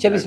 26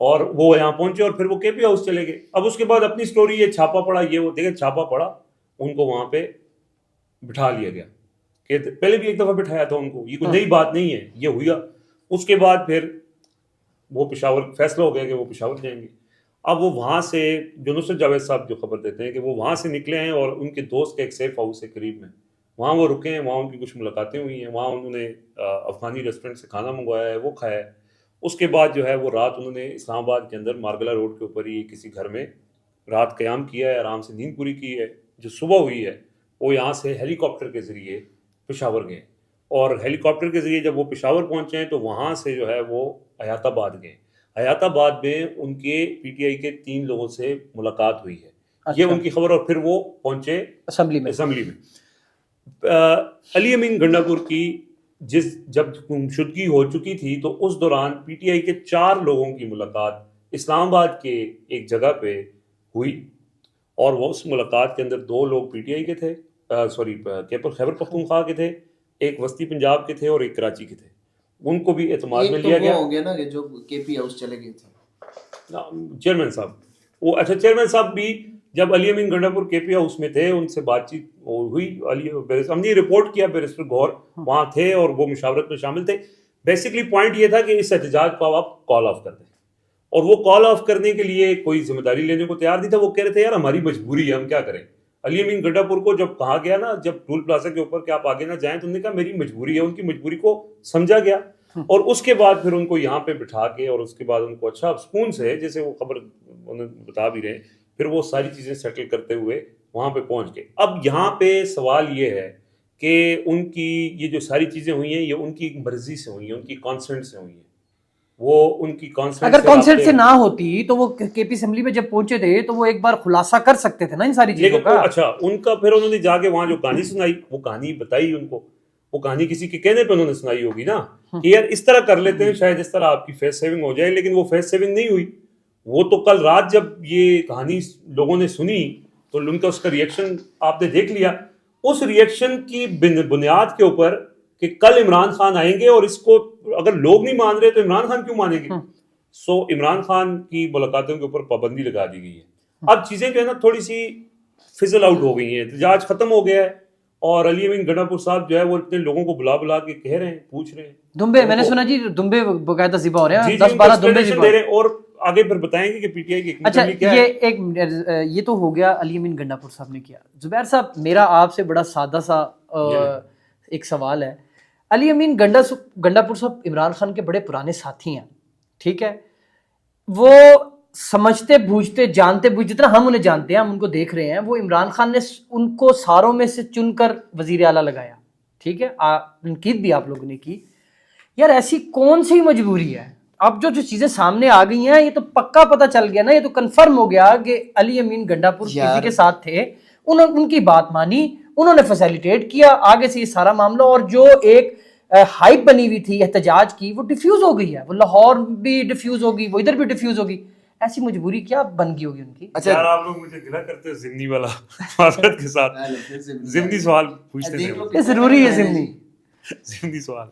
اور وہ یہاں پہنچے اور پھر وہ کے پی ہاؤس چلے گئے. اب اس کے بعد اپنی سٹوری یہ چھاپا پڑا, یہ وہ دیکھیں چھاپا پڑا, ان کو وہاں پہ بٹھا لیا گیا کہ پہلے بھی ایک دفعہ بٹھایا تھا ان کو, یہ کوئی نئی بات نہیں ہے, یہ ہوئی. اس کے بعد پھر وہ پشاور فیصلہ ہو گیا کہ وہ پشاور جائیں گے. اب وہ وہاں سے جو نصرت جاوید صاحب جو خبر دیتے ہیں کہ وہ وہاں سے نکلے ہیں اور ان کے دوست کا ایک سیف ہاؤس ہے قریب میں, وہاں وہ رکے ہیں, وہاں ان کی کچھ ملاقاتیں ہوئی ہیں, وہاں انہوں نے افغانی ریسٹورینٹ سے کھانا منگوایا ہے, وہ کھایا ہے. اس کے بعد جو ہے وہ رات انہوں نے اسلام آباد کے اندر مارگلہ روڈ کے اوپر ہی کسی گھر میں رات قیام کیا ہے, آرام سے نیند پوری کی ہے. جو صبح ہوئی ہے وہ یہاں سے ہیلی کاپٹر کے ذریعے پشاور گئے, اور ہیلی کاپٹر کے ذریعے جب وہ پشاور پہنچے ہیں تو وہاں سے جو ہے وہ حیات آباد گئے. حیات آباد میں ان کے پی ٹی آئی کے 3 لوگوں سے ملاقات ہوئی ہے, یہ ان کی خبر. اور پھر وہ پہنچے اسمبلی میں. علی امین گنڈا پور کی جب گمشدگی ہو چکی تھی تو اس دوران پی ٹی آئی کے 4 لوگوں کی ملاقات اسلام آباد کے ایک جگہ پہ ہوئی, اور وہ اس ملاقات کے اندر 2 لوگ پی ٹی آئی کے تھے, خیبر پختونخوا کے تھے, ایک وسطی پنجاب کے تھے اور ایک کراچی کے تھے. ان کو بھی اعتماد میں لیا گیا. ہو گیا نا کہ جو کے پی ہاؤس چلے گئے تھے چیئرمین صاحب, وہ اچھا چیئرمین صاحب بھی جب علی امین گنڈا پور کے پی ہاؤس میں تھے ان سے بات چیت ہوئی. ہم نے رپورٹ کیا, بیرسٹر گور وہاں تھے اور وہ مشاورت میں شامل تھے. بیسکلی پوائنٹ یہ تھا کہ اس احتجاج کو آپ کال آف کر دیں, اور وہ کال آف کرنے کے لیے کوئی ذمہ داری لینے کو تیار نہیں تھا. وہ کہہ رہے تھے یار ہماری مجبوری ہے, ہم کیا کریں. علی امین گنڈا پور کو جب کہا گیا نا, جب ٹول پلازا کے اوپر کہ آپ آگے نہ جائیں, تو انہوں نے کہا میری مجبوری ہے. ان کی مجبوری کو سمجھا گیا, اور اس کے بعد پھر ان کو یہاں پہ بٹھا کے, اور اس کے بعد ان کو اچھا سکون سے, جیسے وہ خبر انہیں بتا بھی رہے, پھر وہ ساری چیزیں سیٹل کرتے ہوئے وہاں پہ پہنچ گئے. اب یہاں پہ سوال یہ ہے کہ ان کی یہ جو ساری چیزیں ہوئی ہیں یہ ان کی مرضی سے ہوئی ہیں, ان کی کانسنٹ سے ہوئی ہیں. وہ ان کی کانسنٹ اگر کانسنٹ سے نہ ہوتی تو وہ کے پی اسمبلی میں جب پہنچے تھے تو وہ ایک بار خلاصہ کر سکتے تھے نا ان ساری چیزوں کا. اچھا ان کا پھر انہوں نے جا کے وہاں جو کہانی سنائی, وہ کہانی بتائی ان کو, وہ کہانی کسی کے کہنے پہ انہوں نے سنائی ہوگی نا کہ یار اس طرح کر لیتے ہیں شاید اس طرح آپ کی فیس سیونگ ہو جائے. لیکن وہ فیس سیونگ نہیں ہوئی. وہ تو کل رات جب یہ کہانی لوگوں نے سنی تو ان کا اس کا ریئیکشن آپ نے دیکھ لیا. اس ریئیکشن کی بنیاد کے اوپر کہ کل عمران خان آئیں گے, اور اس کو اگر لوگ نہیں مان رہے تو عمران خان کیوں مانیں گے. سو عمران خان کی ملاقاتوں کے اوپر پابندی لگا دی گئی ہے. اب چیزیں جو ہے نا تھوڑی سی فزل آؤٹ ہو گئی ہیں, احتجاج ختم ہو گیا ہے, اور علی امین گنڈا پور صاحب جو ہے وہ اتنے لوگوں کو بلا بلا کے کہہ رہے ہیں, پوچھ رہے ہیں. دمبے میں نے سنا جی دمبے باقاعدہ ذبح ہو رہے ہیں, 10-12 دمبے دے رہے ہیں, اور آگے پھر بتائیں گے کہ پی ٹی آئی کی اچھا یہ تو ہو گیا علی امین گنڈا پور صاحب نے کیا. زبیر صاحب میرا آپ سے بڑا سادہ سا ایک سوال ہے. علی امین گنڈا پور صاحب عمران خان کے بڑے پرانے ساتھی ہیں, ٹھیک ہے, وہ سمجھتے بوجھتے جانتے بوجھتے جتنا ہم انہیں جانتے ہیں, ہم ان کو دیکھ رہے ہیں, وہ عمران خان نے ان کو ساروں میں سے چن کر وزیر اعلیٰ لگایا, ٹھیک ہے, تنقید بھی آپ لوگوں نے کی. یار ایسی کون سی مجبوری ہے؟ اب جو چیزیں سامنے آ گئی ہیں یہ تو پکا پتہ چل گیا نا, یہ تو کنفرم ہو گیا کہ علی امین گنڈا پور کسی کے ساتھ تھے, ان کی بات مانی, انہوں نے فیسیلیٹیٹ کیا, آگے سے یہ سارا معاملہ, اور جو ایک ہائپ بنی ہوئی تھی احتجاج کی وہ ڈیفیوز ہو گئی ہے. وہ لاہور بھی ڈیفیوز ہوگی, وہ ادھر بھی ڈیفیوز ہوگی. ایسی مجبوری کیا بن گئی ہوگی ان کی؟ یار آپ لوگ مجھے گلا کرتے ہیں ضمنی والا معذرت کے ساتھ, ضمنی سوال پوچھتے ہیں, ضروری ہے ضمنی سوال.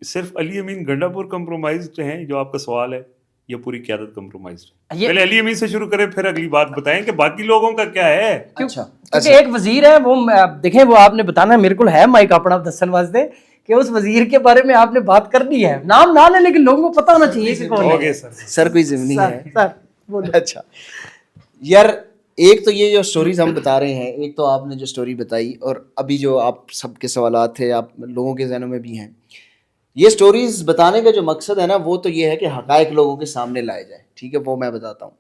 صرف علی امین گنڈا پور کمپرومائزڈ ہیں جو آپ کا سوال ہے, یا پوری قیادت کمپرومائزڈ ہے؟ پہلے علی امین سے شروع کریں پھر اگلی بات بتائیں کہ باقی لوگوں کا کیا ہے. کیونکہ ایک وزیر ہے, وہ دیکھیں وہ آپ نے بتانا, میرے کو ہے مائک اپنا دسن واسطے کہ اس وزیر کے بارے میں آپ نے بات کرنی ہے, نام نہ لیں لیکن لوگوں کو پتہ ہونا چاہیے کہ کون ہے. سر کوئی ضمنی ہے سر بولو. اچھا یار, ایک تو یہ جو سٹوریز ہم بتا رہے ہیں, ایک تو آپ نے جو سٹوری بتائی, اور ابھی جو آپ سب کے سوالات تھے آپ لوگوں کے ذہنوں میں بھی ہیں, یہ سٹوریز بتانے کا جو مقصد ہے نا وہ تو یہ ہے کہ حقائق لوگوں کے سامنے لائے جائے, ٹھیک ہے, وہ میں بتاتا ہوں.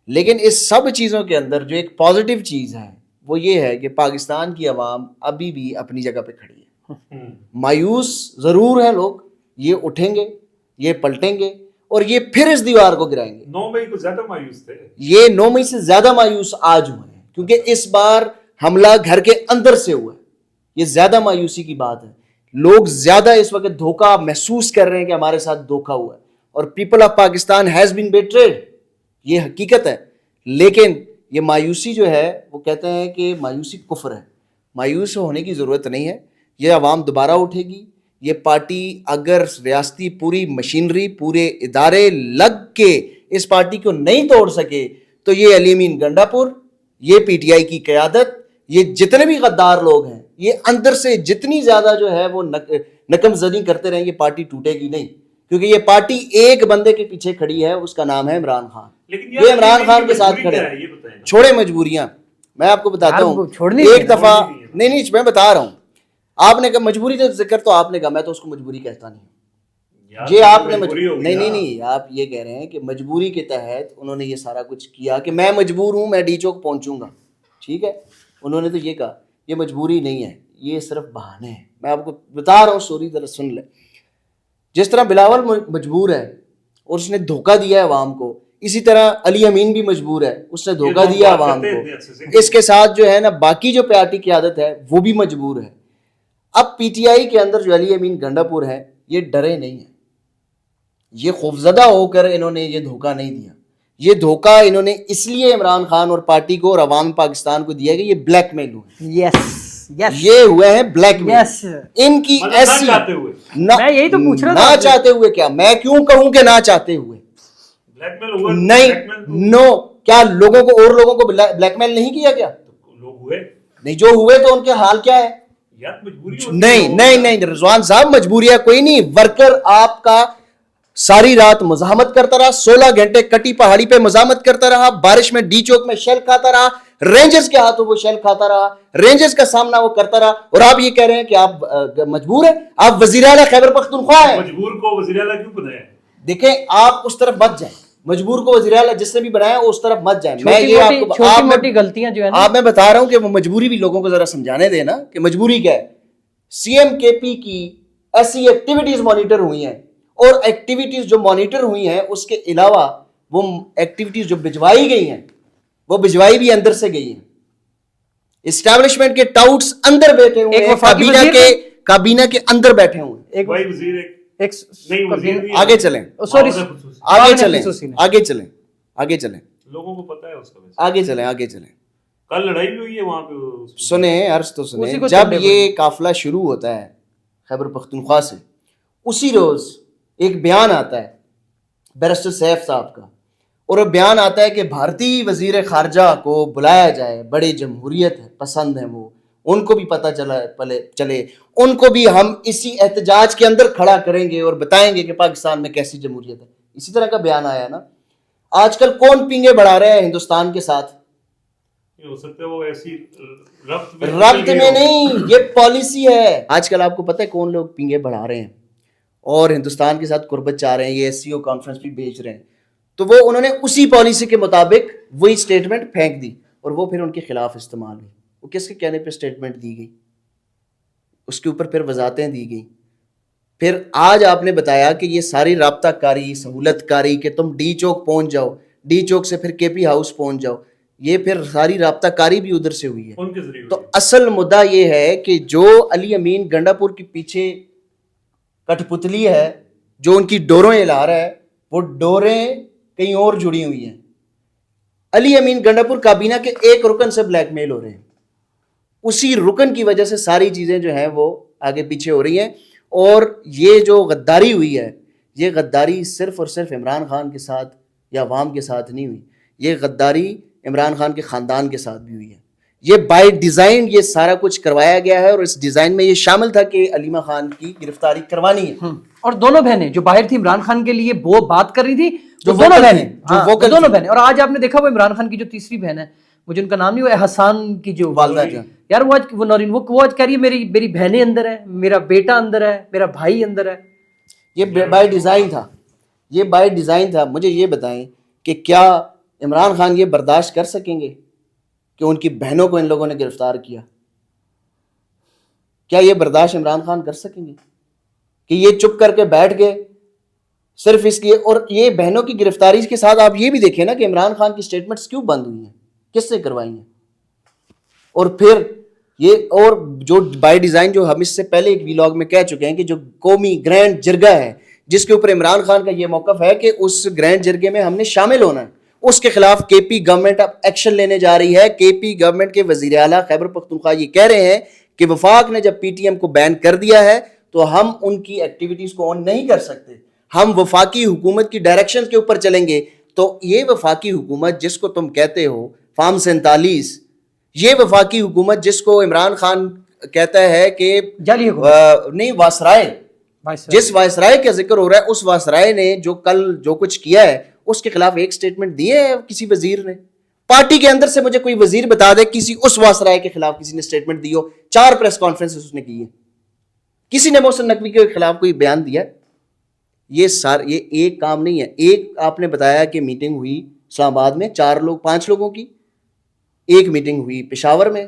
لیکن اس سب چیزوں کے اندر جو ایک پازیٹیو چیز ہے وہ یہ ہے کہ پاکستان کی عوام ابھی بھی اپنی جگہ پہ کھڑی ہے. مایوس ضرور ہیں لوگ, یہ اٹھیں گے, یہ پلٹیں گے, اور یہ پھر اس دیوار کو گرائیں گے. 9 مئی کو زیادہ مایوس تھے, یہ 9 مئی سے زیادہ مایوس آج ہوئے ہیں, کیونکہ اس بار حملہ گھر کے اندر سے ہوا ہے. یہ زیادہ مایوسی کی بات ہے. لوگ زیادہ اس وقت دھوکہ محسوس کر رہے ہیں کہ ہمارے ساتھ دھوکہ ہوا ہے, اور people of Pakistan has been betrayed, یہ حقیقت ہے. لیکن یہ مایوسی جو ہے وہ کہتے ہیں کہ مایوسی کفر ہے. مایوس ہونے کی ضرورت نہیں ہے. یہ عوام دوبارہ اٹھے گی, یہ پارٹی اگر ریاستی پوری مشینری پورے ادارے لگ کے اس پارٹی کو نہیں توڑ سکے تو یہ علی امین گنڈا پور، یہ پی ٹی آئی کی قیادت، یہ جتنے بھی غدار لوگ ہیں، یہ اندر سے جتنی زیادہ جو ہے وہ نکم زدی کرتے رہیں، یہ پارٹی ٹوٹے گی نہیں، کیونکہ یہ پارٹی ایک بندے کے پیچھے کھڑی ہے، اس کا نام ہے عمران خان. یہ عمران خان کے ساتھ کھڑے ہیں. چھوڑے مجبوریاں، میں آپ کو بتاتا ہوں. ایک دفعہ نہیں میں بتا رہا ہوں، آپ نے کہا مجبوری کا ذکر تو آپ نے کہا، میں تو اس کو مجبوری کہتا نہیں. یہ آپ نے نہیں آپ یہ کہہ رہے ہیں کہ مجبوری کے تحت انہوں نے یہ سارا کچھ کیا کہ میں مجبور ہوں، میں ڈی چوک پہنچوں گا. ٹھیک ہے، انہوں نے تو یہ کہا، یہ مجبوری نہیں ہے، یہ صرف بہانے ہیں. میں آپ کو بتا رہا ہوں سوری ذرا سن لیں. جس طرح بلاول مجبور ہے اور اس نے دھوکہ دیا ہے عوام کو، اسی طرح علی امین بھی مجبور ہے، اس نے دھوکہ دیا عوام کو. اس کے ساتھ جو ہے نا باقی جو پارٹی کی عادت ہے وہ بھی مجبور ہے. اب پی ٹی آئی کے اندر جو علی امین گنڈا پور ہے یہ ڈرے نہیں ہیں، یہ خوفزدہ ہو کر انہوں نے یہ دھوکہ نہیں دیا. یہ دھوکہ انہوں نے اس لیے عمران خان اور پارٹی کو اور عوام پاکستان کو دیا کہ یہ بلیک میل ہوئے. یہ ہوئے ہیں بلیک میل. ان کی ایسی میں یہی تو پوچھ رہا تھا، نہ چاہتے ہوئے کیا، میں کیوں کہوں کہ نہ چاہتے ہوئے نہیں. نو، کیا لوگوں کو اور لوگوں کو بلیک میل نہیں کیا؟ کیا لوگ ہوئے نہیں؟ جو ہوئے تو ان کے حال کیا ہے؟ نہیں رضوان صاحب، مجبوریاں کوئی نہیں. ورکر آپ کا ساری رات مزاحمت کرتا رہا، 16 گھنٹے کٹی پہاڑی پہ مزاحمت کرتا رہا، بارش میں ڈی چوک میں شیل کھاتا رہا، رینجرز کے ہاتھوں وہ شیل کھاتا رہا، رینجرز کا سامنا وہ کرتا رہا، اور آپ یہ کہہ رہے ہیں کہ آپ مجبور ہیں؟ آپ وزیر اعلیٰ خیبر پختونخوا ہیں. مجبور کو وزیر اعلیٰ کیوں بنایا؟ دیکھیں آپ اس طرف مت جائیں، مجبور کو وزیر اعلیٰ جس نے بھی بنایا اس طرف مت جائیں. میں یہ چھوٹی موٹی غلطیاں جو ہے آپ میں بتا رہا ہوں کہ وہ مجبوری بھی لوگوں کو ذرا سمجھانے دیں نا کہ مجبوری کیا ہے. سی ایم کے پی کی ایسی ایکٹیویٹیز مانیٹر ہوئی ہیں، اور ایکٹیویٹیز جو مانیٹر ہوئی ہیں اس کے علاوہ وہ ایکٹیویٹیز جو بھجوائی گئی ہیں وہ بھجوائی بھی اندر سے گئی ہیں. اسٹیبلشمنٹ کے ٹاؤٹس اندر بیٹھے ہوئے ہیں، کابینہ کے اندر بیٹھے ہوئے ہیں. آگے چلیں لوگوں کو پتہ ہے اس کا. آگے چلیں. کل لڑائی بھی ہوئی ہے وہاں پہ. سنیں عرض تو سنیں. جب یہ قافلہ شروع ہوتا ہے خیبر پختونخوا سے، اسی روز ایک بیان آتا ہے بیرسٹر سیف صاحب کا، اور وہ بیان آتا ہے کہ بھارتی وزیر خارجہ کو بلایا جائے، بڑے جمہوریت پسند ہیں وہ، ان کو بھی پتہ چلے، ان کو بھی ہم اسی احتجاج کے اندر کھڑا کریں گے اور بتائیں گے کہ پاکستان میں کیسی جمہوریت ہے. اسی طرح کا بیان آیا نا. آج کل کون پینگے بڑھا رہے ہیں ہندوستان کے ساتھ؟ ہو سکتا ہے وہ ایسی ربط میں نہیں، یہ پالیسی ہے. آج کل آپ کو پتہ ہے کون لوگ پینگے بڑھا رہے ہیں اور ہندوستان کے ساتھ قربت چاہ رہے ہیں، یہ ایس سی او کانفرنس بھی بھیج رہے ہیں. تو وہ انہوں نے اسی پالیسی کے مطابق وہی سٹیٹمنٹ پھینک دی، اور وہ پھر ان کے خلاف استعمال ہوئی. وہ کس کے کہنے پہ سٹیٹمنٹ دی گئی، اس کے اوپر پھر وضاحتیں دی گئی. پھر آج آپ نے بتایا کہ یہ ساری رابطہ کاری، سہولت کاری کہ تم ڈی چوک پہنچ جاؤ، ڈی چوک سے پھر کے پی ہاؤس پہنچ جاؤ، یہ پھر ساری رابطہ کاری بھی ادھر سے ہوئی ہے. تو اصل مدعا یہ ہے کہ جو علی امین گنڈا پور کے پیچھے کٹ پتلی ہے، جو ان کی ڈوریں ہلا رہا ہے، وہ ڈوریں کہیں اور جڑی ہوئی ہیں. علی امین گنڈا پور کابینہ کے ایک رکن سے بلیک میل ہو رہے ہیں، اسی رکن کی وجہ سے ساری چیزیں جو ہیں وہ آگے پیچھے ہو رہی ہیں. اور یہ جو غداری ہوئی ہے، یہ غداری صرف اور صرف عمران خان کے ساتھ یا عوام کے ساتھ نہیں ہوئی، یہ غداری عمران خان کے خاندان کے ساتھ بھی ہوئی ہے. یہ بائی ڈیزائن یہ سارا کچھ کروایا گیا ہے، اور اس ڈیزائن میں یہ شامل تھا کہ علیمہ خان کی گرفتاری کروانی ہے. اور دونوں بہنیں جو باہر تھی عمران خان کے لیے وہ بات کر رہی تھی، جو دونوں بہنیں. اور آج آپ نے دیکھا وہ عمران خان کی جو تیسری بہن ہے، مجھے ان کا نام نہیں، وہ احسان کی جو والدہ جان، یار وہ نورین، وہ آج کہہ رہی ہے میری بہنیں اندر ہے، میرا بیٹا اندر ہے، میرا بھائی اندر ہے. یہ بائی ڈیزائن تھا، یہ بائی ڈیزائن تھا. مجھے یہ بتائیں کہ کیا عمران خان یہ برداشت کر سکیں گے کہ ان کی بہنوں کو ان لوگوں نے گرفتار کیا؟ کیا یہ برداشت عمران خان کر سکیں گے کہ یہ چپ کر کے بیٹھ گئے صرف اس لیے؟ اور یہ بہنوں کی گرفتاری کے ساتھ آپ یہ بھی دیکھیں نا کہ عمران خان کی سٹیٹمنٹس کیوں بند ہوئی ہیں، کس سے کروائی ہیں. اور پھر یہ اور جو بائی ڈیزائن جو ہم اس سے پہلے ایک ویلاگ میں کہہ چکے ہیں کہ جو قومی گرینڈ جرگہ ہے جس کے اوپر عمران خان کا یہ موقف ہے کہ اس گرینڈ جرگے میں ہم نے شامل ہونا ہے، اس کے خلاف کے پی گورنمنٹ اب ایکشن لینے جا رہی ہے. کے پی گورنمنٹ کے وزیر اعلیٰ خیبر پختونخوا یہ کہہ رہے ہیں کہ وفاق نے جب پی ٹی ایم کو بین کر دیا ہے تو ہم ان کی ایکٹیویٹیز کو آن نہیں کر سکتے. ہم وفاقی حکومت کی ڈائریکشن کے اوپر چلیں گے. تو یہ وفاقی حکومت جس کو تم کہتے ہو فارم 47، یہ وفاقی حکومت جس کو عمران خان کہتا ہے کہ جعلی حکومت نہیں، وائسرائے، جس وائسرائے کا ذکر ہو رہا ہے، اس وائسرائے نے جو کل جو کچھ کیا ہے اس کے خلاف ایک سٹیٹمنٹ دی ہے کسی وزیر نے؟ پارٹی کے اندر سے مجھے کوئی وزیر بتا دے کسی اس وائسرائے کے خلاف کسی نے سٹیٹمنٹ دی ہو. 4 پریس کانفرنس اس نے کی ہے. کسی نے محسن نقوی کے خلاف کوئی بیان دیا؟ یہ ایک کام نہیں ہے. ایک آپ نے بتایا کہ میٹنگ ہوئی اسلام آباد میں 5 لوگوں کی، ایک میٹنگ ہوئی پشاور میں،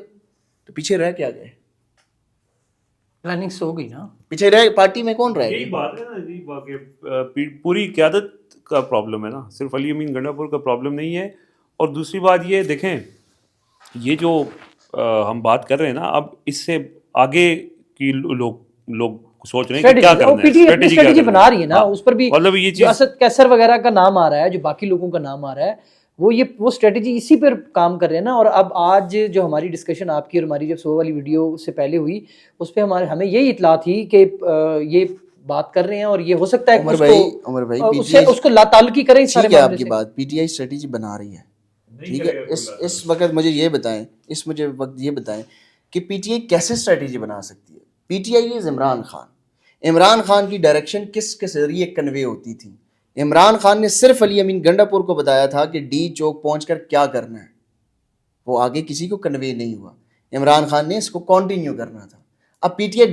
تو پیچھے رہ کیا گئے؟ پلاننگ سے ہو گئی نا، پیچھے رہ پارٹی میں کون رہے؟ یہی بات ہے نا جی، کہ پوری قیادت کا پرابلم ہے نا، صرف علی امین گنڈا پور کا پرابلم نہیں ہے. اور دوسری بات یہ دیکھیں، یہ جو ہم بات کر رہے ہیں نا، اب اس سے آگے کی لوگ سوچ رہے ہیں کہ کیا کرنا ہے، اسٹریٹجی بنا رہی ہے نا. اس پر بھی مطلب یہ جو اسد کیسر وغیرہ کا نام آ رہا ہے، جو باقی لوگوں کا نام آ رہا ہے، وہ اسٹریٹجی اسی پر کام کر رہے ہیں نا. اور اب آج جو ہماری ڈسکشن آپ کی اور ہماری جب صبح والی ویڈیو سے پہلے ہوئی، اس پہ ہمیں یہی اطلاع تھی کہ یہ بات کر رہے ہیں اور یہ ہو سکتا ہے کہ اس کو لا تعلقی کریں اس سارے معاملے سے. آپ کی بات پی ٹی آئی اسٹریٹجی بنا رہی ہے، ٹھیک ہے. اس وقت مجھے یہ بتائیں کہ پی ٹی آئی کیسے اسٹریٹجی بنا سکتی ہے؟ پی ٹی آئی از عمران خان کی ڈائریکشن کس کے ذریعے کنوے ہوتی تھی؟ عمران خان نے صرف علی امین گنڈا پور کو بتایا تھا کہ ڈی چوک پہنچ کر کیا کرنا ہے، وہ آگے کسی کو کنوے نہیں ہوا. عمران خان نے اس کو کنٹینیو کرنا تھا. اب پی ٹی آئی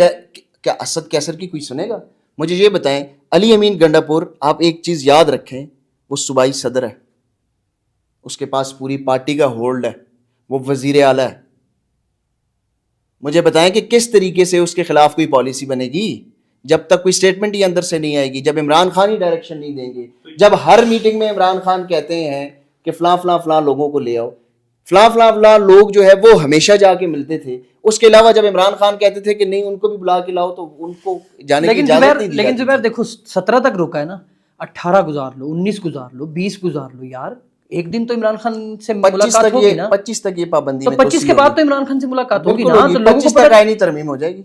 کیا اسد کیسر کی کوئی سنے گا؟ مجھے یہ بتائیں، علی امین گنڈا پور، آپ ایک چیز یاد رکھیں، وہ صوبائی صدر ہے، اس کے پاس پوری پارٹی کا ہولڈ ہے، وہ وزیر اعلیٰ ہے. مجھے بتائیں کہ کس طریقے سے اس کے خلاف کوئی پالیسی بنے گی جب تک کوئی سٹیٹمنٹ ہی اندر سے نہیں آئے گی، جب عمران خان ہی ڈائریکشن نہیں دیں گے، جب ہر میٹنگ میں عمران خان کہتے ہیں کہ فلاں فلاں فلاں لوگوں کو لے آؤ، فلاں فلاں فلاں لوگ جو ہے وہ ہمیشہ جا کے ملتے تھے. اس کے علاوہ جب عمران خان کہتے تھے کہ نہیں ان کو بھی بلا کے لاؤ تو ان کو جانے کی اجازت نہیں دی جاتی. لیکن زبیر دیکھو 17 تک روکا ہے نا، 18 گزار لو، 19 گزار لو، 20 گزار لو یار، ایک دن تو عمران خان سے ملاقات ہوگی نا. 25 تک یہ پابندی، تو 25 کے بعد تو عمران خان سے ملاقات ہوگی نا، تو لوگوں 25 کو تک آئینی ترمیم ہو جائے گی.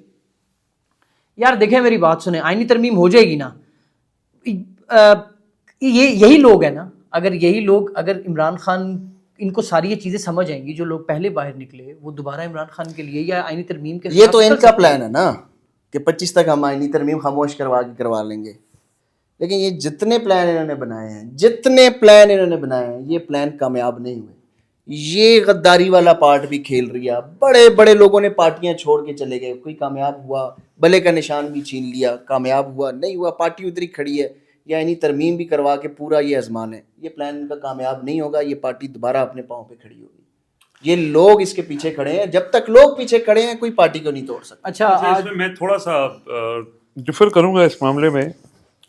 یار دیکھیں میری بات سنیں، آئینی ترمیم ہو جائے گی نا. یہی لوگ ہیں نا، اگر یہی لوگ، اگر عمران خان ان کو ساری یہ چیزیں سمجھ آئیں گی، جو لوگ پہلے باہر نکلے وہ دوبارہ عمران خان کے لیے یا آئینی ترمیم کے، یہ تو ان کا پلان ہے نا کہ 25 تک ہم آئینی ترمیم خاموش کروا لیں گے. لیکن یہ جتنے پلان انہوں نے بنائے ہیں یہ پلان کامیاب نہیں ہوئے. یہ غداری والا پارٹ بھی کھیل رہی ہے. بڑے بڑے لوگوں نے پارٹیاں چھوڑ کے چلے گئے، کوئی کامیاب ہوا، بلے کا نشان بھی چھین لیا، کامیاب ہوا نہیں ہوا، پارٹی ادھر ہی کھڑی ہے. یا یعنی ترمیم بھی کروا کے پورا یہ آزمان ہے. یہ پلان ان کا کامیاب نہیں ہوگا، یہ پارٹی دوبارہ اپنے پاؤں پہ کھڑی ہوگی. یہ لوگ اس کے پیچھے کھڑے ہیں، جب تک لوگ پیچھے کھڑے ہیں کوئی پارٹی کو نہیں توڑ سکتا. اچھا میں تھوڑا سا ڈفر کروں گا اس معاملے میں،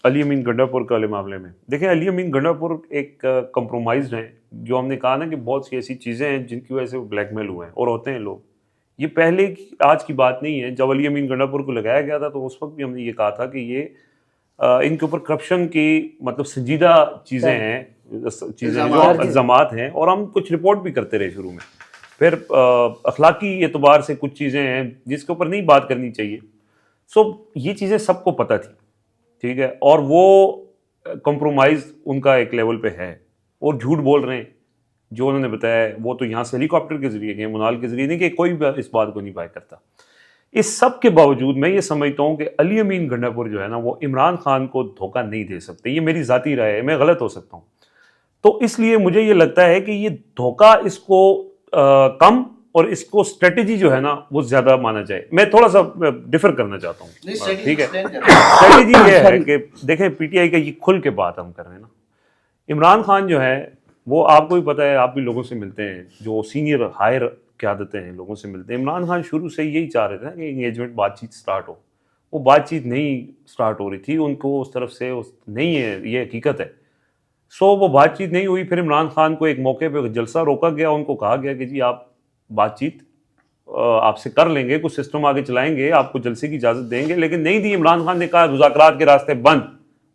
علی امین گنڈا پور کے والے معاملے میں. دیکھیں علی امین گنڈا پور ایک کمپرومائزڈ ہیں، جو ہم نے کہا نا کہ بہت سی ایسی چیزیں ہیں جن کی وجہ سے وہ بلیک میل ہوئے ہیں اور ہوتے ہیں لوگ. یہ پہلے آج کی بات نہیں ہے. جب علی امین گنڈا پور کو لگایا گیا تھا تو اس وقت بھی ہم نے یہ کہا تھا کہ یہ ان کے اوپر کرپشن کی مطلب سنجیدہ چیزیں ہیں، جو الزامات ہیں، اور ہم کچھ رپورٹ بھی کرتے رہے شروع میں. پھر اخلاقی اعتبار سے کچھ چیزیں ہیں جس کے اوپر نہیں بات کرنی چاہیے. یہ چیزیں سب کو پتہ تھی، ٹھیک ہے، اور وہ کمپرومائز ان کا ایک لیول پہ ہے، اور جھوٹ بول رہے ہیں. جو انہوں نے بتایا ہے وہ تو یہاں سے ہیلی کاپٹر کے ذریعے گئے، منال کے ذریعے نہیں، کہ کوئی بھی اس بات کو نہیں بائی کرتا. اس سب کے باوجود میں یہ سمجھتا ہوں کہ علی امین گنڈا پور جو ہے نا وہ عمران خان کو دھوکہ نہیں دے سکتے. یہ میری ذاتی رائے ہے، میں غلط ہو سکتا ہوں. تو اس لیے مجھے یہ لگتا ہے کہ یہ دھوکہ اس کو کم اور اس کو اسٹریٹجی جو ہے نا وہ زیادہ مانا جائے. میں تھوڑا سا ڈفر کرنا چاہتا ہوں، ٹھیک ہے. اسٹریٹجی یہ ہے کہ دیکھیں پی ٹی آئی کا یہ کھل کے بات ہم کر رہے ہیں نا. عمران خان جو ہے وہ آپ کو بھی پتہ ہے، آپ بھی لوگوں سے ملتے ہیں جو سینئر ہائر قیادتیں ہیں، لوگوں سے ملتے ہیں. عمران خان شروع سے یہی چاہ رہے تھے کہ انگیجمنٹ بات چیت سٹارٹ ہو. وہ بات چیت نہیں سٹارٹ ہو رہی تھی، ان کو اس طرف سے نہیں ہے، یہ حقیقت ہے. وہ بات چیت نہیں ہوئی. پھر عمران خان کو ایک موقع پہ جلسہ روکا گیا، ان کو کہا گیا کہ جی آپ بات چیت آپ سے کر لیں گے، کچھ سسٹم آگے چلائیں گے، آپ کو جلسے کی اجازت دیں گے، لیکن نہیں دی. عمران خان نے کہا مذاکرات کے راستے بند.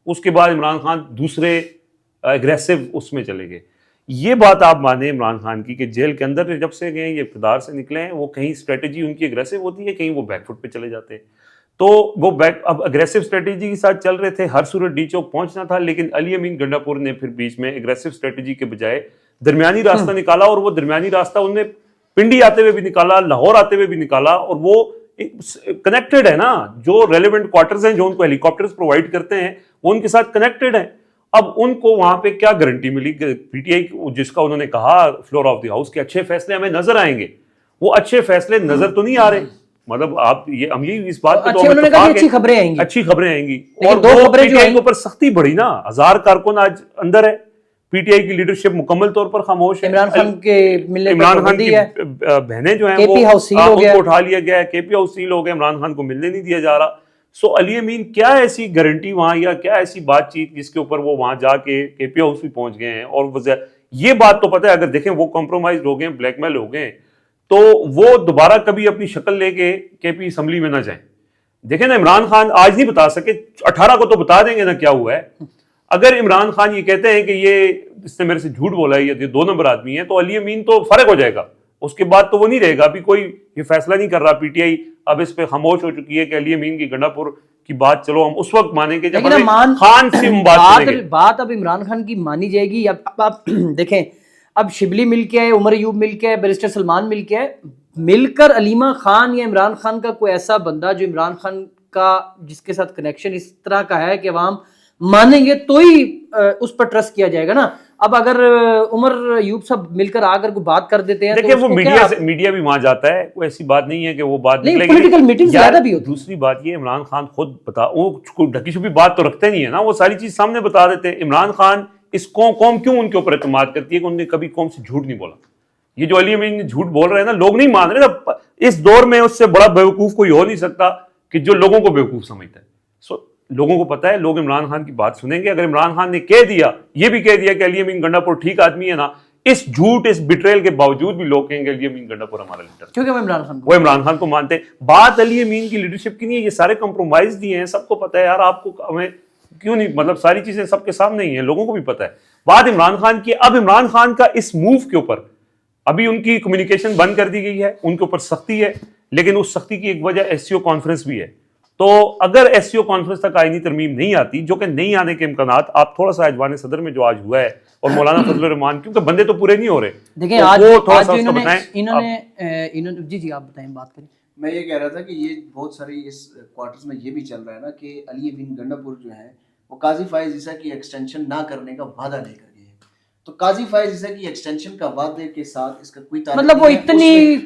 اس کے بعد عمران خان دوسرے اگریسو اس میں چلے گئے. یہ بات آپ مانیں عمران خان کی کہ جیل کے اندر جب سے گئے، یہ اقتدار سے نکلے ہیں، وہ کہیں اسٹریٹجی ان کی اگریسو ہوتی ہے، کہیں وہ بیک فٹ پہ چلے جاتے ہیں. تو وہ بیک اب اگریسو اسٹریٹجی کے ساتھ چل رہے تھے, ہر صورت ڈی چوک پہنچنا تھا, لیکن علی امین گنڈاپور نے پھر بیچ میں اگریسو اسٹریٹجی کے بجائے درمیانی راستہ نکالا, اور وہ درمیانی راستہ انہوں نے پنڈی آتے ہوئے بھی نکالا, لاہور آتے ہوئے بھی نکالا, اور وہ کنیکٹڈ ہے نا, جو ریلیونٹ کوارٹرز ہیں جو ان کو ہیلی کاپٹرز پرووائڈ کرتے ہیں وہ ان کے ساتھ کنیکٹڈ ہیں. اب ان کو وہاں پہ کیا گارنٹی ملی کہ پی ٹی آئی جس کا انہوں نے کہا فلور آف دی ہاؤس کے اچھے فیصلے ہمیں نظر آئیں گے, وہ اچھے فیصلے نظر تو نہیں آ رہے. مطلب آپ یہ ہم یہ اس بات پہ تو اچھی خبریں آئیں گی, اچھی خبریں آئیں گی, اور اور وہ پی ٹی آئی کے اوپر سختی بڑھی نا, 1000 کارکن آج اندر ہے, پی ٹی آئی کی لیڈرشپ مکمل طور پر خاموش ہے. عمران خان کے ملنے عمران خان کی بہنیں جو ہیں وہ ان کو اٹھا لیا گیا ہے, کے پی ہاؤس سیل ہو گیا, عمران خان کو ملنے نہیں دیا جا رہا. سو علی امین کیا ایسی گارنٹی وہاں, یا کیا ایسی بات چیت جس کے اوپر وہ وہاں جا کے پی ہاؤس بھی پہنچ گئے ہیں, اور یہ بات تو پتہ ہے اگر دیکھیں وہ کمپرومائز ہو گئے, بلیک میل ہو گئے, تو وہ دوبارہ کبھی اپنی شکل لے کے پی اسمبلی میں نہ جائیں. دیکھیں نا, عمران خان آج نہیں بتا سکے, 18 کو تو بتا دیں گے نا کیا ہوا ہے. اگر عمران خان یہ کہتے ہیں کہ یہ اس نے میرے سے جھوٹ بولا ہے, یہ 2 نمبر آدمی ہے, تو علی امین تو فرق ہو جائے گا. اس کے بعد تو وہ نہیں رہے گا, ابھی کوئی یہ فیصلہ نہیں کر رہا پی ٹی آئی, اب اس پہ خاموش ہو چکی ہے کہ علی امین کی گنڈاپور کی بات چلو ہم اس وقت مانیں گے جب خان سے بات اب عمران خان کی مانی جائے گی. اب آپ دیکھیں, اب شبلی مل کے آئے, عمر ایوب مل کے آئے, بیرسٹر سلمان مل کے آئے, مل کر علیمہ خان یا عمران خان کا کوئی ایسا بندہ جو عمران خان کا جس کے ساتھ کنیکشن اس طرح کا ہے کہ عوام مانیں گے تو ہی اس پر ٹرسٹ کیا جائے گا نا. اب اگر عمر ایوب صاحب مل کر آ کر کوئی بات کر دیتے ہیں, دیکھیں وہ میڈیا بھی وہاں جاتا ہے, کوئی ایسی بات نہیں ہے کہ وہ بات نہیں, پولیٹیکل میٹنگ زیادہ بھی ہوتی. دوسری بات یہ, عمران خان خود وہ ڈھکی چھپی بات تو رکھتے نہیں ہے نا, وہ ساری چیز سامنے بتا دیتے ہیں. عمران خان اس قوم کیوں ان کے اوپر اعتماد کرتی ہے کہ انہوں نے کبھی قوم سے جھوٹ نہیں بولا. یہ جو علی امین جھوٹ بول رہے ہیں نا, لوگ نہیں مان رہے نا. اس دور میں اس سے بڑا بیوقوف کوئی ہو نہیں سکتا کہ جو لوگوں کو بیوقوف سمجھتا ہے. لوگوں کو پتا ہے, لوگ عمران خان کی بات سنیں گے. اگر عمران خان نے کہہ دیا, یہ بھی کہہ دیا کہ علی امین گنڈاپور ٹھیک آدمی ہے نا, اس جھوٹ اس بٹریل کے باوجود بھی لوگ کہیں گے علی امین گنڈاپور ہمارا لیڈر, کیونکہ وہ عمران خان کو مانتے ہیں. بات علی امین کی لیڈرشپ کی نہیں ہے, یہ سارے کمپرومائز دیے ہیں, سب کو پتا ہے. یار آپ کو ہمیں کیوں نہیں, مطلب ساری چیزیں سب کے سامنے ہی ہیں, لوگوں کو بھی پتا ہے. بات عمران خان کی, اب عمران خان کا اس موو کے اوپر ابھی ان کی کمیونیکیشن بند کر دی گئی ہے, ان کے اوپر سختی ہے, لیکن اس سختی کی ایک وجہ ایس سی او کانفرنس بھی ہے. تو اگر ایس سی او کانفرنس تک آئینی ترمیم نہیں آتی, جو کہ نہیں آنے کے امکانات, آپ تھوڑا سا ایوان صدر میں جو آج ہوا ہے, اور مولانا فضل الرحمان, کیونکہ بندے تو پورے نہیں ہو رہے. دیکھیں آج انہوں نے جی آپ بتائیں, بات کریں. میں یہ کہہ رہا تھا کہ یہ بہت ساری اس کوارٹرز میں یہ بھی چل رہا ہے نا کہ علی امین گنڈاپور جو ہے وہ قاضی فائز عیسیٰ کی ایکسٹینشن نہ کرنے کا وعدہ لے کر گئے. تو قاضی فائز عیسیٰ کی ایکسٹینشن کا وعدے کے ساتھ اس کا کوئی تعلق مطلب وہ اتنی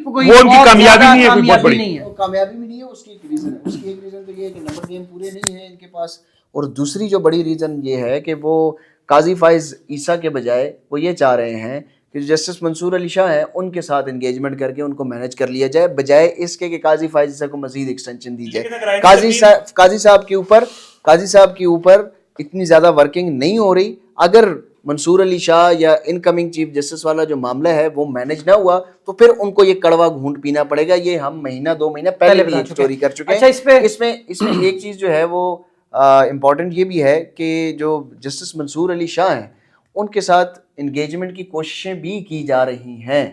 کامیابی نہیں ہے, کوئی بہت بڑی کامیابی بھی نہیں ہے. اس کی ایک ریزن ہے, اس کی ایک ریزن تو یہ ہے کہ نمبر گیم پورے نہیں ہیں ان کے پاس, اور دوسری جو بڑی ریزن یہ ہے کہ وہ قاضی فائز عیسیٰ کے بجائے وہ یہ چاہ رہے ہیں کہ جسٹس منصور علی شاہ ہیں ان کے ساتھ انگیجمنٹ کر کے ان کو مینیج کر لیا جائے, بجائے اس کے کہ قاضی فائز عیسیٰ کو مزید ایکسٹینشن دی جائے. قاضی صاحب کے اوپر اتنی زیادہ ورکنگ نہیں ہو رہی. اگر منصور علی شاہ یا ان کمنگ چیف جسٹس والا جو معاملہ ہے وہ مینیج نہ ہوا تو پھر ان کو یہ کڑوا گھونٹ پینا پڑے گا. یہ ہم مہینہ 2 مہینہ پہلے بھی ایک سٹوری کر چکے ہیں. اس میں ایک چیز جو ہے وہ امپورٹنٹ یہ بھی ہے کہ جو جسٹس منصور علی شاہ ہیں ان کے ساتھ انگیجمنٹ کی کوششیں بھی کی جا رہی ہیں,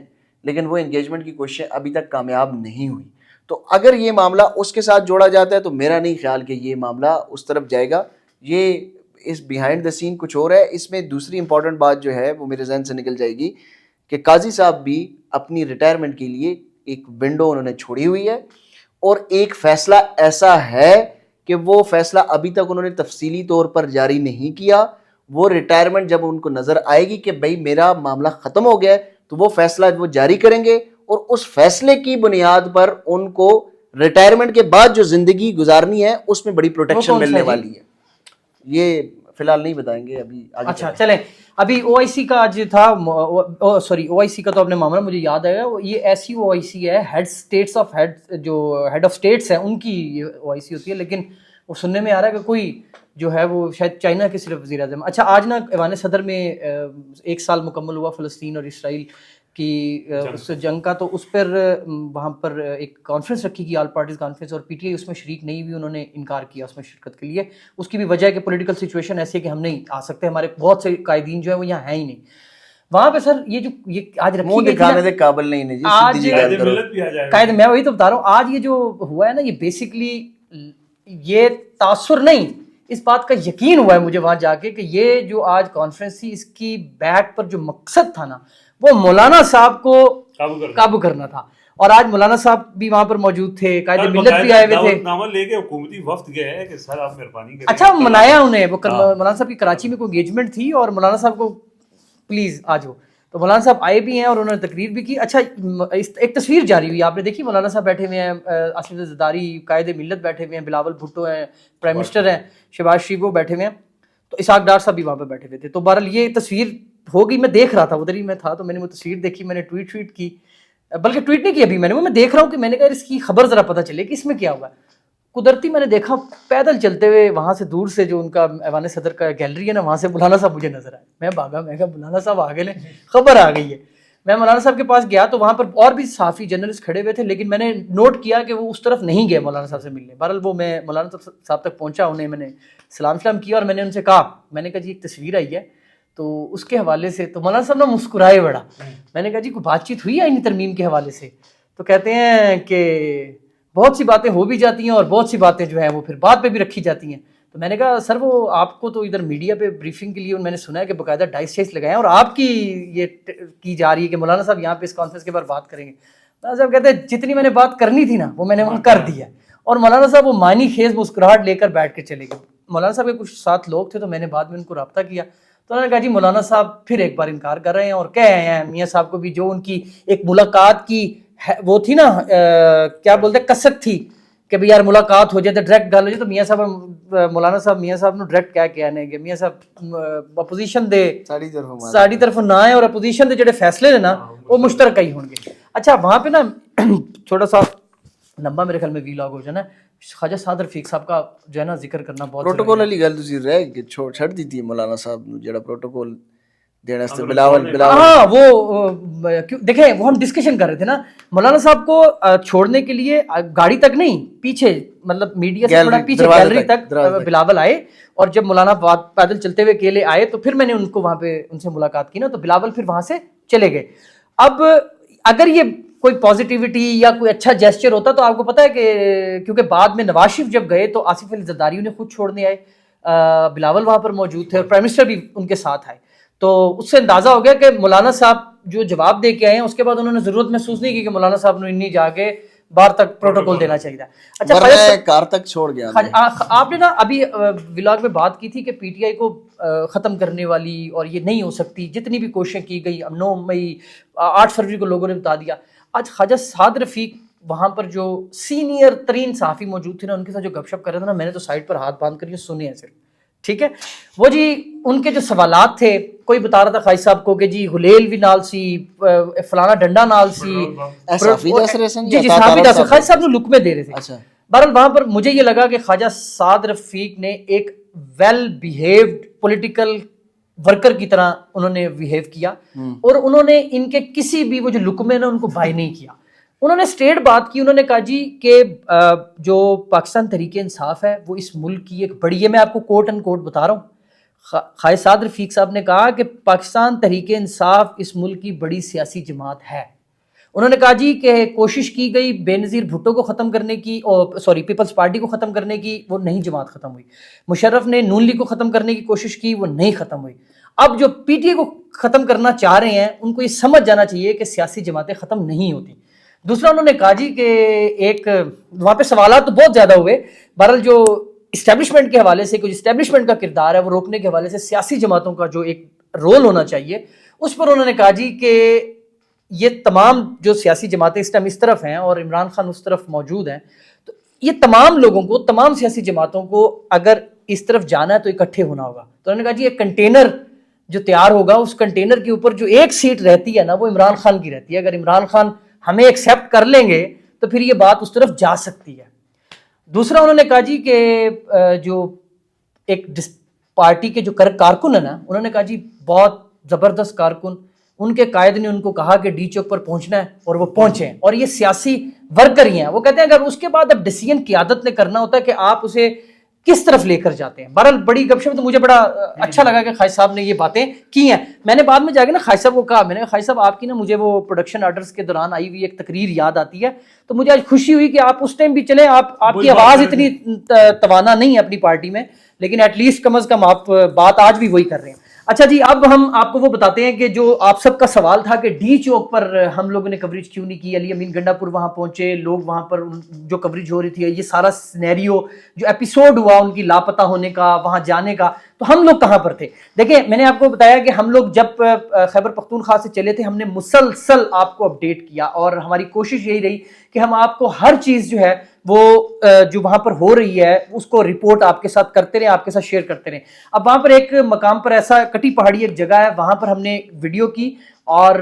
لیکن وہ انگیجمنٹ کی کوششیں ابھی تک کامیاب نہیں ہوئی. تو اگر یہ معاملہ اس کے ساتھ جوڑا جاتا ہے تو میرا نہیں خیال کہ یہ معاملہ اس طرف جائے گا. یہ اس بیہائنڈ دا سین کچھ اور ہے. اس میں دوسری امپورٹنٹ بات جو ہے وہ میرے ذہن سے نکل جائے گی کہ قاضی صاحب بھی اپنی ریٹائرمنٹ کے لیے ایک ونڈو انہوں نے چھوڑی ہوئی ہے, اور ایک فیصلہ ایسا ہے کہ وہ فیصلہ ابھی تک انہوں نے تفصیلی طور پر جاری نہیں کیا. وہ ریٹائرمنٹ جب ان کو نظر آئے گی کہ بھائی میرا معاملہ ختم ہو گیا ہے تو وہ فیصلہ وہ جاری کریں گے, اور اس فیصلے کی بنیاد پر ان کو ریٹائرمنٹ کے بعد جو زندگی گزارنی ہے اس میں بڑی پروٹیکشن ملنے والی ہے. یہ فی الحال نہیں بتائیں گے ابھی. اچھا چلیں, ابھی او آئی سی کا آج تھا, سوری او آئی سی کا تو اپنے معاملہ مجھے یاد آیا, یہ ایسی او آئی سی ہے ہیڈ اسٹیٹس آف جو ہیڈ آف اسٹیٹس ہیں ان کی او آئی سی ہوتی ہے, لیکن وہ سننے میں آ رہا ہے کہ کوئی جو ہے وہ شاید چائنا کے صرف وزیر اعظم. اچھا آج نا ایوان صدر میں 1 سال مکمل ہوا فلسطین اور اسرائیل کی اس جنگ کا, تو اس پر وہاں پر ایک کانفرنس رکھی گئی, آل پارٹیز کانفرنس, اور پی ٹی آئی اس میں شریک نہیں ہوئی, انہوں نے انکار کیا اس میں شرکت کے لیے. اس کی بھی وجہ ہے کہ پولیٹیکل سچویشن ایسی ہے کہ ہم نہیں آ سکتے, ہمارے بہت سے قائدین جو ہیں وہ یہاں ہیں ہی نہیں وہاں پہ. سر یہ آج رکھی گئی قابل نہیں ہے آج قائد, میں وہی تو بتا رہا ہوں, آج یہ جو ہوا ہے نا یہ بیسکلی یہ تاثر نہیں, اس بات کا یقین ہوا ہے مجھے وہاں جا کے کہ یہ جو آج کانفرنس تھی اس کی بیک پر جو مقصد تھا نا وہ مولانا صاحب کو قابو کرنا تھا. اور آج مولانا صاحب بھی وہاں پر موجود تھے, قائد ملت بھی آئے ہوئے تھے, نامہ لے کے حکومتی وفد گئے ہیں کہ سر آپ مہربانی کریں. اچھا منایا انہیں, وہ مولانا صاحب کی کراچی میں کوئی انگیجمنٹ تھی اور مولانا صاحب کو پلیز آ جاؤ, تو مولانا صاحب آئے بھی ہیں اور انہوں نے تقریر بھی کی. اچھا ایک تصویر جاری ہوئی, آپ نے دیکھی, مولانا صاحب بیٹھے ہوئے ہیں, آصف زرداری قائد ملت بیٹھے ہوئے ہیں, بلاول بھٹو ہیں پرائم منسٹر ہیں, شہباز شریف وہ بیٹھے ہوئے ہیں, تو اسحاق ڈار صاحب بھی وہاں پہ بیٹھے ہوئے تھے. تو بہرحال یہ تصویر ہو گئی, میں دیکھ رہا تھا, ادھر ہی میں تھا, تو میں نے وہ تصویر دیکھی, میں نے ٹویٹ کی, بلکہ ٹویٹ نہیں کی ابھی میں نے, وہ میں دیکھ رہا ہوں کہ میں نے کہا اس کی خبر ذرا پتہ چلے کہ اس میں کیا ہوا ہے. قدرتی میں نے دیکھا پیدل چلتے ہوئے وہاں سے دور سے جو ان کا ایوان صدر کا گیلری ہے نا, وہاں سے مولانا صاحب مجھے نظر آئے. میں بھاگا, میں کہا مولانا صاحب آ گئے, خبر آ گئی ہے. میں مولانا صاحب کے پاس گیا تو وہاں پر اور بھی صحافی جرنلسٹ کھڑے ہوئے تھے, لیکن میں نے نوٹ کیا کہ وہ اس طرف نہیں گئے مولانا صاحب سے ملنے. بہرحال وہ میں مولانا صاحب تک پہنچا, انہیں میں نے سلام کیا اور میں نے ان سے کہا, میں نے کہا جی ایک تصویر آئی ہے تو اس کے حوالے سے, تو مولانا صاحب نے مسکرائے بڑا. میں نے کہا جی کوئی بات چیت ہوئی آئینی ترمیم کے حوالے سے؟ تو کہتے ہیں کہ بہت سی باتیں ہو بھی جاتی ہیں اور بہت سی باتیں جو ہیں وہ پھر بعد پہ بھی رکھی جاتی ہیں. تو میں نے کہا سر وہ آپ کو تو ادھر میڈیا پہ بریفنگ کے لیے میں نے سنا ہے کہ باقاعدہ ڈائس شائس لگائے ہیں اور آپ کی یہ کی جا رہی ہے کہ مولانا صاحب یہاں پہ اس کانفرنس کے بارے بات کریں گے. مولانا صاحب کہتے ہیں جتنی میں نے بات کرنی تھی نا وہ میں نے وہاں کر دی ہے. اور مولانا صاحب وہ معنی خیز مسکراہٹ لے کر بیٹھ کے چلے گئے. مولانا صاحب کے کچھ ساتھ لوگ تھے تو میں نے بعد میں ان کو رابطہ کیا, تو انہوں نے کہا جی مولانا صاحب پھر ایک بار انکار کر رہے ہیں اور کہہ رہے ہیں میاں صاحب کو بھی جو ان کی ایک ملاقات کی وہ تھی نا, کیا بولتے کسرت تھی کہ بھائی یار ملاقات ہو جائے تو ڈائریکٹ گل ہو جائے, تو میاں صاحب مولانا صاحب میاں صاحب نے ڈائریکٹ کیا کہنے کہ میاں صاحب اپوزیشن دے ساڑی طرف نہ آئے اور اپوزیشن دے جڑے فیصلے نے نا وہ مشترکہ ہی ہوں گے. اچھا وہاں پہ نا تھوڑا سا لمبا میرے خیال میں ویلاگ ہو جانا, خواجہ سعد رفیق صاحب کا جو ہے نا ذکر کرنا بہت پروٹوکول والی گل تسی رہ کے چھڑ دیتی مولانا صاحب نے جڑا پروٹوکول دینا سے بلاول ہاں وہ دیکھیں وہ ہم ڈسکشن کر رہے تھے نا, مولانا صاحب کو چھوڑنے کے لیے گاڑی تک نہیں پیچھے مطلب میڈیا سے تھوڑا پیچھے گیلری تک بلاول آئے, اور جب مولانا پیدل چلتے ہوئے اکیلے آئے تو پھر میں نے ان کو وہاں پہ ان سے ملاقات کی نا, تو بلاول پھر وہاں سے چلے گئے. اب اگر یہ کوئی پازیٹیوٹی یا کوئی اچھا جیسچر ہوتا تو آپ کو پتا ہے کہ کیونکہ بعد میں نواز شریف جب گئے تو آصف علی زرداری انہیں خود چھوڑنے آئے, بلاول وہاں پر موجود تھے اور پرائم منسٹر بھی ان کے ساتھ آئے, تو اس سے اندازہ ہو گیا کہ مولانا صاحب جو جواب دے کے آئے ہیں اس کے بعد انہوں نے ضرورت محسوس نہیں کی کہ مولانا صاحب نے انہیں جا کے باہر تک پروٹوکول دینا چاہیے تھا. اچھا کار تک چھوڑ گیا. آپ نے نا ابھی ولاگ میں بات کی تھی کہ پی ٹی آئی کو ختم کرنے والی اور یہ نہیں ہو سکتی, جتنی بھی کوششیں کی گئی 9 مئی 8 فروری کو لوگوں نے بتا دیا. آج خواجہ سعد رفیق وہاں پر جو سینئر ترین صحافی موجود تھے نا ان کے ساتھ جو گپ شپ کر رہے تھے نا, میں نے تو سائڈ پر ہاتھ باندھ کر یہ سنے ہیں صرف, ٹھیک ہے. وہ جی ان کے جو سوالات تھے, کوئی بتا رہا تھا خواجہ صاحب کو کہ جی غلیل بھی نال سی, فلانا ڈنڈا نال سی, جی جی صحافی دس خواجہ صاحب نے لکمے دے رہے تھے. بہرحال وہاں پر مجھے یہ لگا کہ خواجہ سعد رفیق نے ایک ویل بیہیوڈ پولیٹیکل ورکر کی طرح انہوں نے بیہیو کیا, اور انہوں نے ان کے کسی بھی وہ جو لکمے نا ان کو بائی نہیں کیا. انہوں نے اسٹریٹ بات کی, انہوں نے کہا جی کہ جو پاکستان تحریک انصاف ہے وہ اس ملک کی ایک بڑی, یہ میں آپ کو کوٹ اینڈ کوٹ بتا رہا ہوں, خواجہ سعد رفیق صاحب نے کہا کہ پاکستان تحریک انصاف اس ملک کی بڑی سیاسی جماعت ہے. انہوں نے کہا جی کہ کوشش کی گئی بے نظیر بھٹو کو ختم کرنے کی, پیپلز پارٹی کو ختم کرنے کی, وہ نہیں جماعت ختم ہوئی. مشرف نے نون لیگ کو ختم کرنے کی کوشش کی, وہ نہیں ختم ہوئی. اب جو پی ٹی اے کو ختم کرنا چاہ رہے ہیں ان کو یہ سمجھ جانا چاہیے کہ سیاسی جماعتیں ختم نہیں ہوتی. دوسرا انہوں نے کہا جی کہ ایک وہاں پہ سوالات تو بہت زیادہ ہوئے, بہرحال جو اسٹیبلشمنٹ کے حوالے سے, کچھ اسٹیبلشمنٹ کا کردار ہے وہ روکنے کے حوالے سے سیاسی جماعتوں کا جو ایک رول ہونا چاہیے, اس پر انہوں نے کہا جی کہ یہ تمام جو سیاسی جماعتیں اس ٹائم اس طرف ہیں اور عمران خان اس طرف موجود ہیں, تو یہ تمام لوگوں کو, تمام سیاسی جماعتوں کو اگر اس طرف جانا ہے تو اکٹھے ہونا ہوگا. تو انہوں نے کہا جی ایک کنٹینر جو تیار ہوگا, اس کنٹینر کے اوپر جو ایک سیٹ رہتی ہے نا وہ عمران خان کی رہتی ہے. اگر عمران خان ہمیں ایکسیپٹ کر لیں گے تو پھر یہ بات اس طرف جا سکتی ہے. دوسرا انہوں نے کہا جی کہ جو ایک پارٹی کے جو کارکن ہیں نا, انہوں نے کہا جی بہت زبردست کارکن, ان کے قائد نے ان کو کہا کہ ڈی چوک پر پہنچنا ہے اور وہ پہنچے ہیں, اور یہ سیاسی ورکر ہی ہیں. وہ کہتے ہیں اگر اس کے بعد اب ڈیسیژن قیادت نے کرنا ہوتا ہے کہ آپ اسے کس طرف لے کر جاتے ہیں. بہرحال بڑی گپ شپ, تو مجھے بڑا اچھا لگا کہ خواجہ صاحب نے یہ باتیں کی ہیں. میں نے بعد میں جا کے نا خواجہ صاحب کو کہا, میں نے کہا خواجہ صاحب آپ کی نا مجھے وہ پروڈکشن آرڈرز کے دوران آئی ہوئی ایک تقریر یاد آتی ہے, تو مجھے آج خوشی ہوئی کہ آپ اس ٹائم بھی چلیں, آپ کی آواز اتنی توانا نہیں ہے اپنی پارٹی میں, لیکن ایٹ لیسٹ کم از کم آپ بات آج بھی وہی کر رہے ہیں. اچھا جی, اب ہم آپ کو وہ بتاتے ہیں کہ جو آپ سب کا سوال تھا کہ ڈی چوک پر ہم لوگوں نے کوریج کیوں نہیں کی. علی امین گنڈا پور وہاں پہنچے, لوگ وہاں پر جو کوریج ہو رہی تھی, یہ سارا سینیریو جو ایپیسوڈ ہوا ان کی لاپتہ ہونے کا, وہاں جانے کا, تو ہم لوگ کہاں پر تھے. دیکھیں میں نے آپ کو بتایا کہ ہم لوگ جب خیبر پختونخوا سے چلے تھے, ہم نے مسلسل آپ کو اپڈیٹ کیا, اور ہماری کوشش یہی رہی کہ ہم آپ کو ہر چیز جو ہے وہ جو وہاں پر ہو رہی ہے اس کو رپورٹ آپ کے ساتھ کرتے رہیں, آپ کے ساتھ شیئر کرتے رہیں. اب وہاں پر ایک مقام پر ایسا کٹی پہاڑی ایک جگہ ہے, وہاں پر ہم نے ویڈیو کی اور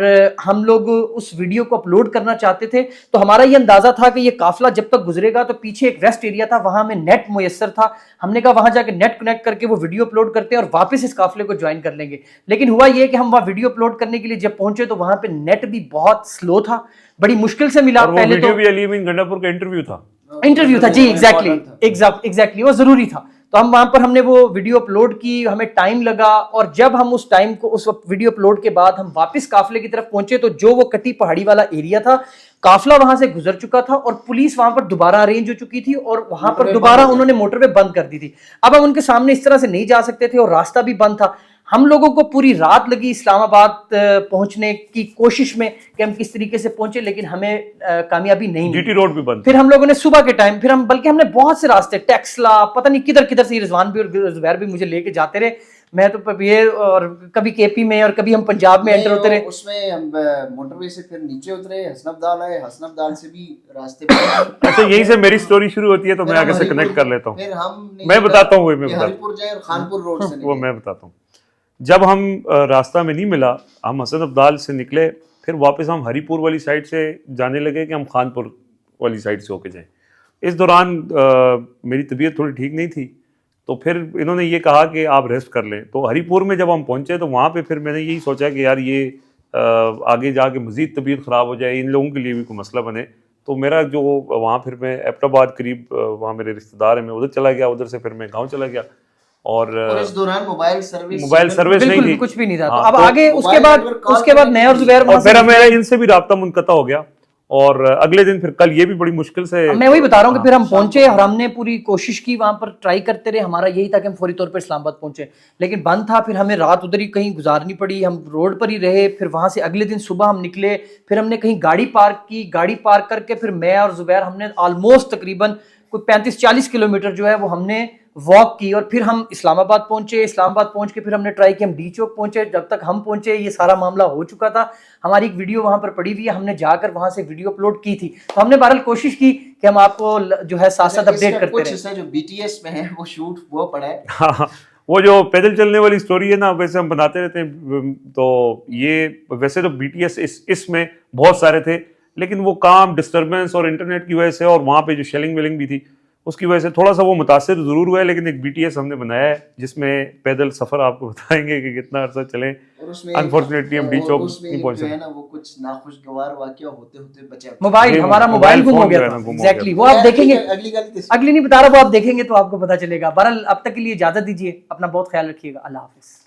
ہم لوگ اس ویڈیو کو اپلوڈ کرنا چاہتے تھے. تو ہمارا یہ اندازہ تھا کہ یہ قافلہ جب تک گزرے گا تو پیچھے ایک ریسٹ ایریا تھا, وہاں ہمیں نیٹ میسر تھا. ہم نے کہا وہاں جا کے نیٹ کنیکٹ کر کے وہ ویڈیو اپلوڈ کرتے ہیں اور واپس اس قافلے کو جوائن کر لیں گے. لیکن ہوا یہ کہ ہم وہاں ویڈیو اپلوڈ کرنے کے لیے جب پہنچے تو وہاں پہ نیٹ بھی بہت سلو تھا, بڑی مشکل سے ملا. پہلے تو بھی علی امین گنڈا پور کا انٹرویو تھا جی, ایگزیکٹلی وہ ضروری تھا. تو ہم وہاں پر ہم نے وہ ویڈیو اپلوڈ کی, ہمیں ٹائم لگا, اور جب ہم اس ٹائم کو اس وقت ویڈیو اپلوڈ کے بعد ہم واپس قافلے کی طرف پہنچے تو جو وہ کٹی پہاڑی والا ایریا تھا, قافلہ وہاں سے گزر چکا تھا اور پولیس وہاں پر دوبارہ ارینج ہو چکی تھی, اور وہاں پر دوبارہ انہوں نے موٹر وے بند کر دی تھی. اب ہم ان کے سامنے اس طرح سے نہیں جا سکتے تھے اور راستہ بھی بند تھا. ہم لوگوں کو پوری رات لگی اسلام آباد پہنچنے کی کوشش میں کہ ہم کس طریقے سے پہنچے, لیکن ہمیں کامیابی نہیں ملی. جی ٹی روڈ بھی بند. پھر ہم لوگوں نے صبح کے ٹائم بلکہ ہم نے بہت سے راستے, ٹیکسلا, پتہ نہیں کدھر کدھر سے, رضوان بھی اور زبیر بھی مجھے لے کے جاتے رہے. میں تو یہ, اور کبھی کے پی میں اور کبھی ہم پنجاب میں انٹر ہوتے رہے. اس میں ہم موٹر وے سے پھر نیچے اترے, حسن ابدال آئے, حسن ابدال سے بھی راستے. اچھا یہیں سے میری سٹوری شروع ہوتی ہے, تو میں آگے سے کنیکٹ کر لیتا ہوں. پھر ہم میں بتاتا ہوں, ہری پور جائیں اور خانپور روڈ سے وہ میں بتاتا ہوں. جب ہم راستہ میں نہیں ملا, ہم حسن ابدال سے نکلے, پھر واپس ہم ہری پور والی سائڈ سے جانے لگے کہ ہم خانپور والی سائڈ سے ہو کے جائیں. اس دوران میری طبیعت تھوڑی ٹھیک نہیں تھی, تو پھر انہوں نے یہ کہا کہ آپ ریسٹ کر لیں. تو ہری پور میں جب ہم پہنچے تو وہاں پہ پھر میں نے یہی سوچا کہ یار یہ آگے جا کے مزید طبیعت خراب ہو جائے, ان لوگوں کے لیے بھی کوئی مسئلہ بنے. تو میرا جو وہاں پھر میں ایبٹ آباد قریب وہاں میرے رشتہ دار ہیں, میں ادھر چلا گیا, ادھر سے پھر میں گاؤں چلا گیا. اور اس دوران موبائل سروس نہیں تھی, کچھ بھی نہیں تھا. تو اب آگے اس کے بعد میں اور زبیر, اور پھر میرا ان سے بھی رابطہ منقطع ہو گیا. اور اگلے دن پھر کل یہ بھی بڑی مشکل سے, میں وہی بتا رہا ہوں کہ پھر ہم پہنچے اور ہم نے پوری کوشش کی, وہاں پر ٹرائی کرتے رہے. ہمارا یہی تھا کہ ہم فوری طور پر اسلام آباد پہنچے, لیکن بند تھا. پھر ہمیں رات ادھر ہی کہیں گزارنی پڑی, ہم روڈ پر ہی رہے. پھر وہاں سے اگلے دن صبح ہم نکلے, پھر ہم نے کہیں گاڑی پارک کی, گاڑی پارک کر کے پھر میں اور زبیر ہم نے آلموسٹ تقریباً کوئی 35-40 کلومیٹر جو ہے وہ ہم نے واک کی, اور پھر ہم اسلام آباد پہنچے. اسلام آباد پہنچ کے پھر ہم نے ٹرائی کی, ہم ڈی چوک پہنچے. جب تک ہم پہنچے یہ سارا معاملہ ہو چکا تھا. ہماری ایک ویڈیو وہاں پر پڑی ہوئی ہے, ہم نے جا کر وہاں سے ویڈیو اپلوڈ کی تھی. تو ہم نے بہرحال کوشش کی کہ ہم آپ کو جو ہے ساتھ ساتھ اپڈیٹ کرتے رہیں. کچھ جو بی ٹی ایس میں ہے وہ شوٹ وہ پڑا ہے. ہاں وہ جو پیدل چلنے والی سٹوری ہے نا, ویسے ہم بناتے رہتے ہیں. تو یہ ویسے تو بی ٹی ایس اس میں بہت سارے تھے, لیکن وہ کام ڈسٹربنس اور انٹرنیٹ کی وجہ سے, اور وہاں پہ جو شیلنگ ویلنگ بھی تھی اس کی وجہ سے تھوڑا سا وہ متاثر ضرور ہوا ہے. لیکن ایک بی ٹی ایس ہم نے بنایا ہے جس میں پیدل سفر آپ کو بتائیں گے کہ کتنا عرصہ چلیں. انفارچونیٹلی ہم ڈی چوک نہیں پہنچ سکے. وہ کچھ ناخوشگوار واقعہ ہوتے ہوتے بچے. موبائل ہمارا موبائل گم ہو گیا تھا. ایگزیکٹلی وہ آپ دیکھیں گے, اگلی نہیں بتا رہا, وہ آپ دیکھیں گے تو آپ کو پتہ چلے گا. بہرحال اب تک کے لیے اجازت دیجیے, اپنا بہت خیال رکھیے گا. اللہ حافظ.